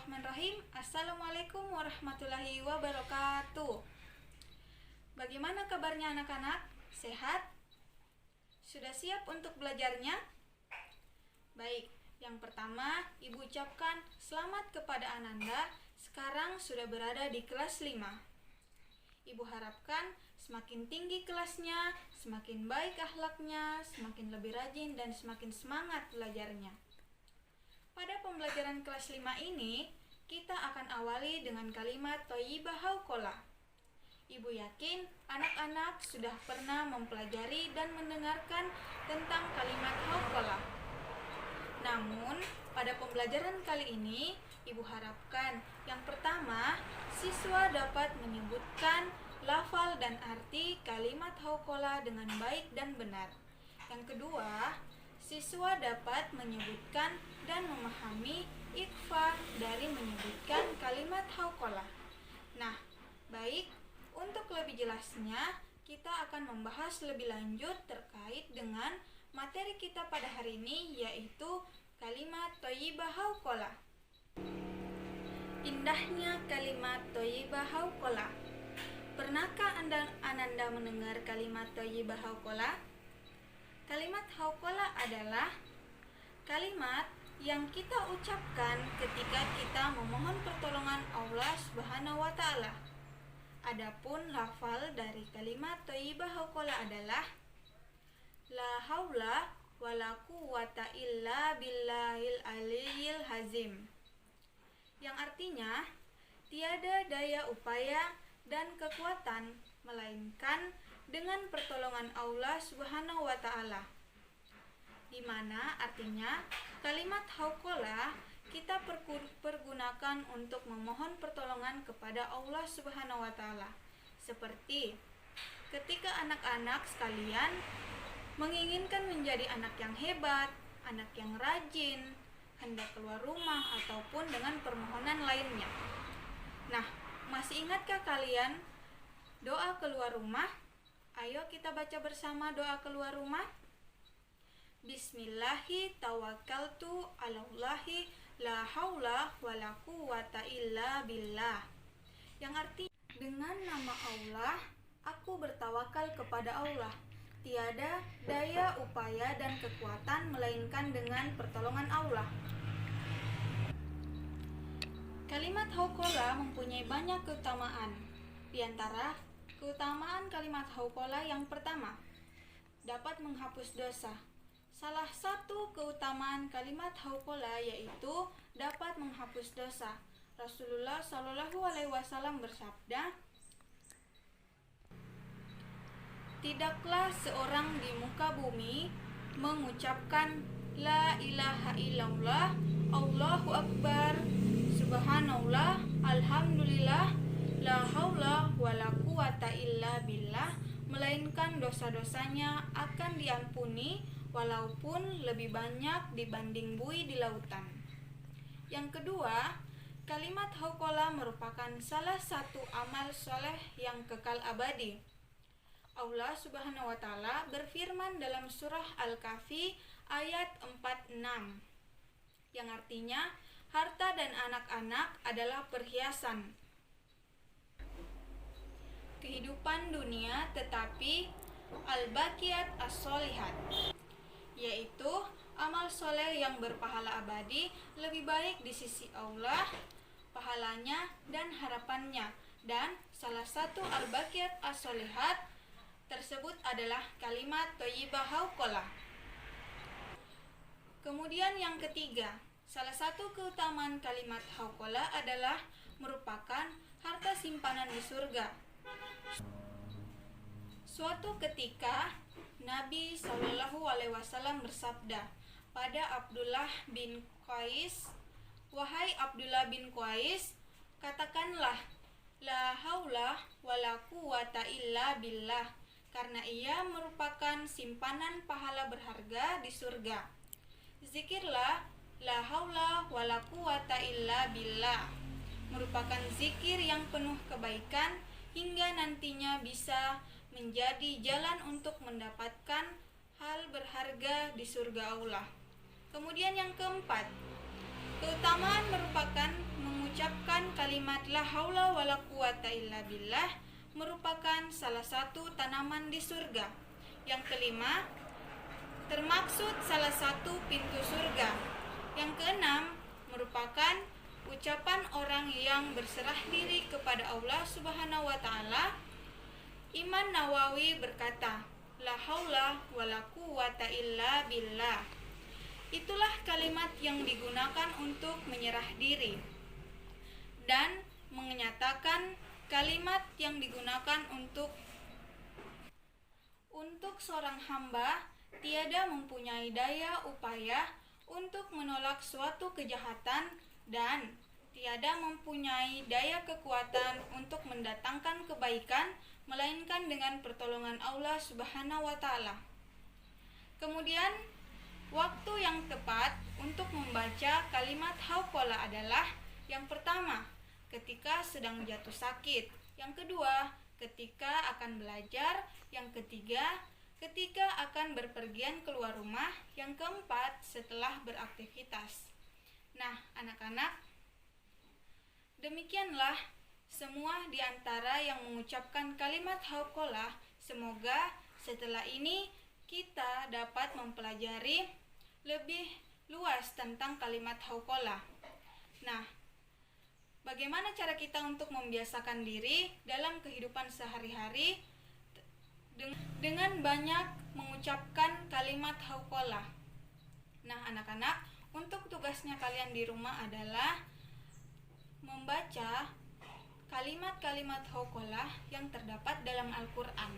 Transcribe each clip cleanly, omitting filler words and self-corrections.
Bismillahirrahmanirrahim. Assalamualaikum warahmatullahi wabarakatuh. Bagaimana kabarnya anak-anak? Sehat? Sudah siap untuk belajarnya? Baik, yang pertama Ibu ucapkan selamat kepada Ananda. Sekarang sudah berada di kelas 5. Ibu harapkan semakin tinggi kelasnya, semakin baik akhlaknya, semakin lebih rajin dan semakin semangat belajarnya. Pada pembelajaran kelas 5 ini, kita akan awali dengan kalimat Thayyibah Hauqalah. Ibu yakin anak-anak sudah pernah mempelajari dan mendengarkan tentang kalimat Hauqalah. Namun, pada pembelajaran kali ini, Ibu harapkan yang pertama, siswa dapat menyebutkan lafal dan arti kalimat Hauqalah dengan baik dan benar. Yang kedua, siswa dapat menyebutkan dan memahami ikhfa dari menyebutkan kalimat Hauqalah. Nah, baik, untuk lebih jelasnya, kita akan membahas lebih lanjut terkait dengan materi kita pada hari ini, yaitu kalimat Thayyibah Hauqalah. Indahnya kalimat Thayyibah Hauqalah. Pernahkah Ananda mendengar kalimat Thayyibah Hauqalah? Kalimat Hauqalah adalah kalimat yang kita ucapkan ketika kita memohon pertolongan Allah Subhanahu wa Ta'ala. Adapun lafal dari kalimat Thayyibah Hauqalah adalah la haula wala quwwata illa billahil aliyyil hazim, yang artinya tiada daya upaya dan kekuatan melainkan dengan pertolongan Allah Subhanahu wa Ta'ala. Di mana artinya kalimat Hauqalah kita pergunakan untuk memohon pertolongan kepada Allah Subhanahu wa Ta'ala. Seperti ketika anak-anak sekalian menginginkan menjadi anak yang hebat, anak yang rajin, hendak keluar rumah ataupun dengan permohonan lainnya. Nah, masih ingatkah kalian doa keluar rumah? Ayo kita baca bersama doa keluar rumah. Bismillahi tawakkaltu 'alallahi la haula wala quwwata illa billah. Yang artinya dengan nama Allah aku bertawakal kepada Allah. Tiada daya upaya dan kekuatan melainkan dengan pertolongan Allah. Kalimat Hauqalah mempunyai banyak keutamaan. Di antara keutamaan kalimat Hauqalah yang pertama, dapat menghapus dosa. Salah satu keutamaan kalimat Hauqalah yaitu dapat menghapus dosa. Rasulullah Shallallahu Alaihi Wasallam bersabda, tidaklah seorang di muka bumi mengucapkan la ilaha illallah, Allahu Akbar, subhanallah, alhamdulillah, la haula wala quwata illa billah, melainkan dosa-dosanya akan diampuni walaupun lebih banyak dibanding buih di lautan. Yang kedua, kalimat Hauqalah merupakan salah satu amal soleh yang kekal abadi. Allah Subhanahu wa Ta'ala berfirman dalam surah Al-Kahfi ayat 46, yang artinya harta dan anak-anak adalah perhiasan kehidupan dunia, tetapi al-baqiyat as-solihat, yaitu amal soleh yang berpahala abadi, lebih baik di sisi Allah pahalanya dan harapannya. Dan salah satu al-baqiyat as-solihat tersebut adalah kalimat Thayyibah Hauqalah. Kemudian yang ketiga, salah satu keutamaan kalimat Hauqalah adalah merupakan harta simpanan di surga. Suatu ketika Nabi Shallallahu Alaihi Wasallam bersabda pada Abdullah bin Qais, wahai Abdullah bin Qais, katakanlah la haula wala quwata illa billah, karena ia merupakan simpanan pahala berharga di surga. Zikirlah la haula wala quwata illa billah, merupakan zikir yang penuh kebaikan hingga nantinya bisa menjadi jalan untuk mendapatkan hal berharga di surga Allah. Kemudian yang keempat, keutamaan merupakan mengucapkan kalimat la haula wala quwata illa billah merupakan salah satu tanaman di surga. Yang kelima, termaksud salah satu pintu surga. Yang keenam, merupakan ucapan orang yang berserah diri kepada Allah Subhanahu wa taala. Imam Nawawi berkata, la haula wala quwata illa billah. Itulah kalimat yang digunakan untuk menyerah diri. Dan menyatakan kalimat yang digunakan untuk seorang hamba tiada mempunyai daya upaya untuk menolak suatu kejahatan dan tiada mempunyai daya kekuatan untuk mendatangkan kebaikan melainkan dengan pertolongan Allah Subhanahu wa taala. Kemudian waktu yang tepat untuk membaca kalimat hauqalah adalah yang pertama, ketika sedang jatuh sakit. Yang kedua, ketika akan belajar. Yang ketiga, ketika akan berpergian keluar rumah. Yang keempat, setelah beraktivitas. Nah, anak-anak, demikianlah semua di antara yang mengucapkan kalimat hauqalah. Semoga setelah ini kita dapat mempelajari lebih luas tentang kalimat hauqalah. Nah, bagaimana cara kita untuk membiasakan diri dalam kehidupan sehari-hari dengan banyak mengucapkan kalimat hauqalah? Nah, anak-anak, untuk tugasnya kalian di rumah adalah membaca kalimat-kalimat hauqalah yang terdapat dalam Al-Quran.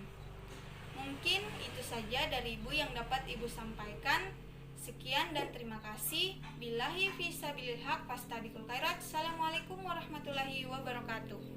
Mungkin itu saja dari Ibu yang dapat Ibu sampaikan. Sekian dan terima kasih. Billahi fisabilil haq fastabiqul khairat. Assalamualaikum warahmatullahi wabarakatuh.